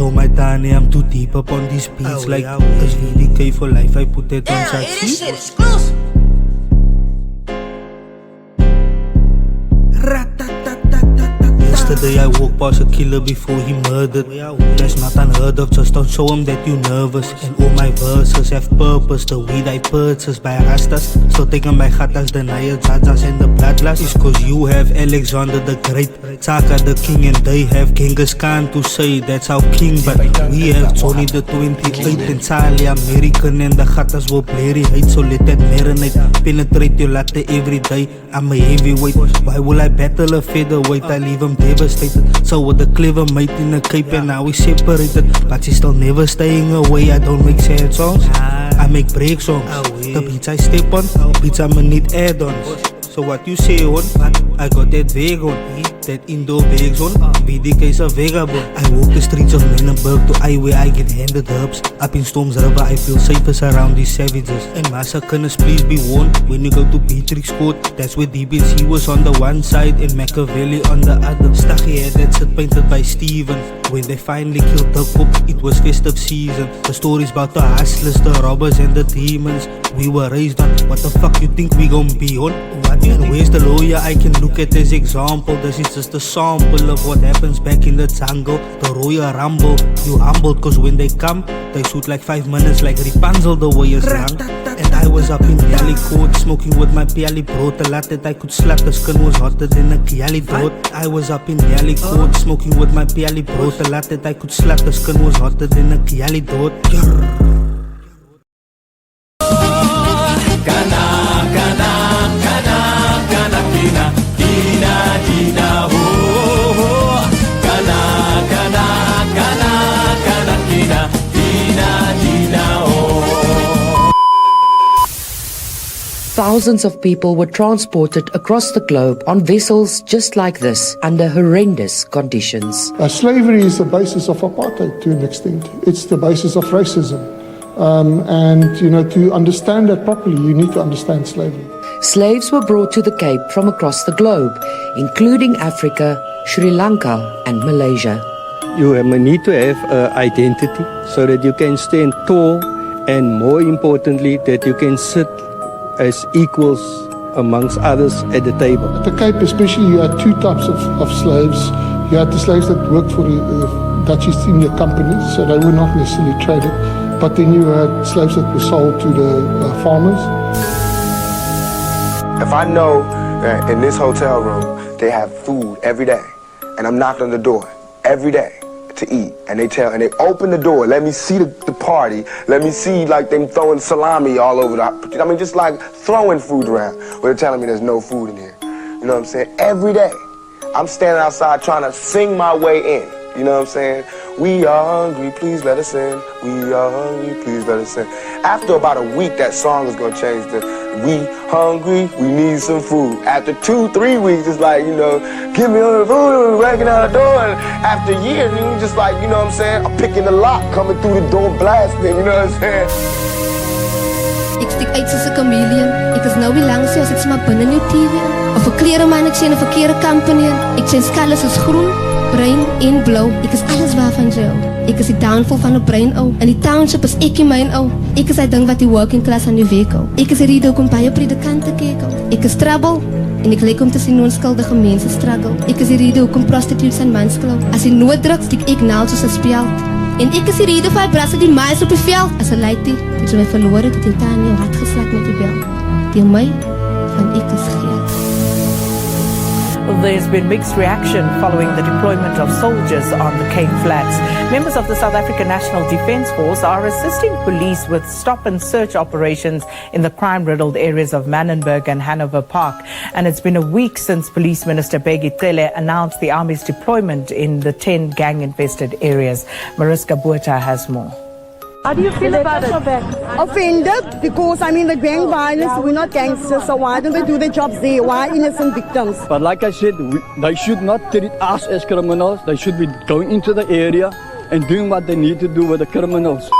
Oh my Tani, I'm too deep up on these beats. Like, it's VDK for life, I put it on side. This shit exclusive. Yesterday I walked past a killer before he murdered. That's not unheard of, just don't show him that you nervous. And all my verses have purpose. The weed I purchased by Rastas, still taken by Gatas, the Naya, Zajas and the Bloodlust. It's cause you have Alexander the Great, Tsaka the King, and they have Genghis Khan to say that's our king. But we have Johnny the 28 entirely American, and the Gatas will blurry hate. So let that marinate, penetrate your latte every day. I'm a heavyweight, why will I battle a featherweight? I leave him devastated. So with a clever mate in the Cape, and now we separated, but she's still never staying away. I don't make sad songs, I make break songs. The beats I step on, beats I'ma need add-ons. So what you say on, I got that veg on, that Indo bags on, VDK's a vagabond. I walk the streets of Menenberg to I where I get handed herbs. Up in Storms River I feel safest around these savages. And massacres please be warned, when you go to Beatrix Court, that's where DBC was on the one side and Machiavelli on the other. Stachy had that shit painted by Steven. When they finally killed the cop, it was festive season. The stories about the hustlers, the robbers and the demons we were raised on. What the fuck you think we gon' be on? And where's the lawyer I can look at as example? This is just a sample of what happens back in the jungle. The Royal Rumble, you humbled cause when they come, they shoot like 5 minutes like Rapunzel the way is young. And I was up in Yali Court, smoking with my P.A.P.E.F.L.A.T.S. A lot that I could slap, the skin was hotter than a Kiali throat. I was up in Yali Court, smoking with my P.A.P.E.F.L.A.T.S. A lot that I could slap, the skin was hotter than a Kiali throat. Thousands of people were transported across the globe on vessels just like this under horrendous conditions. Slavery is the basis of apartheid to an extent. It's the basis of racism. And to understand that properly, you need to understand slavery. Slaves were brought to the Cape from across the globe, including Africa, Sri Lanka and Malaysia. You need to have identity so that you can stand tall, and more importantly, that you can sit as equals amongst others at the table. At the Cape especially, you had two types of slaves. You had the slaves that worked for the Dutch East India Company, so they were not necessarily traded. But then you had slaves that were sold to the farmers. If I know that in this hotel room they have food every day, and I'm knocking on the door every day to eat, and they open the door, let me see the party, let me see like them throwing salami all over just like throwing food around, but they're telling me there's no food in here. You know what I'm saying? Every day, I'm standing outside trying to sing my way in. You know what I'm saying? We are hungry, please let us in. We are hungry, please let us in. After about a week, that song is gonna change to we hungry, we need some food. After 2-3 weeks, it's like, give me all the food, breaking out the door. And after years, you just like, you know what I'm saying? I'm picking the lock, coming through the door, blasting, you know what I'm saying? Ik stik uit soos 'n chameleon. Ek is nou nie langs jou as ek maar binne in jou TV. Of 'n klereman ek sien 'n verkeerde company. Ek sien skalle soos groen, bruin en blou. Ek is alles waarvan jy. Ek is die downfall van 'n bruin ou. In die township is ek myn ou. Ek is hy ding wat die working class aan die week hou. Ek is die rede hoekom baie predikante kyk hou. Ek is trouble en ek lyk om te sien onskuldige mense struggle. Ek is die rede hoekom prostitutes aan mans klou. As die nood druk, stik ek naal soos 'n speld. En ek is die rede vir brasse die miles op die veld. As 'n laity, het jy my verloor het in taan jou hart geslag met die bel. Die my van ek is geel. There's been mixed reaction following the deployment of soldiers on the C.A.P.E.F.L.A.T.S. Members of the South African National Defence Force are assisting police with stop and search operations in the crime-riddled areas of Menenberg and Hanover Park. And it's been a week since Police Minister V.D.K.Aap announced the Army's deployment in the 10 gang-infested areas. Mariska Buerta has more. How do you feel about it? Offended, because the gang violence, we're not gangsters, so why don't they do their jobs there? Why innocent victims? But like I said, they should not treat us as criminals. They should be going into the area and doing what they need to do with the criminals.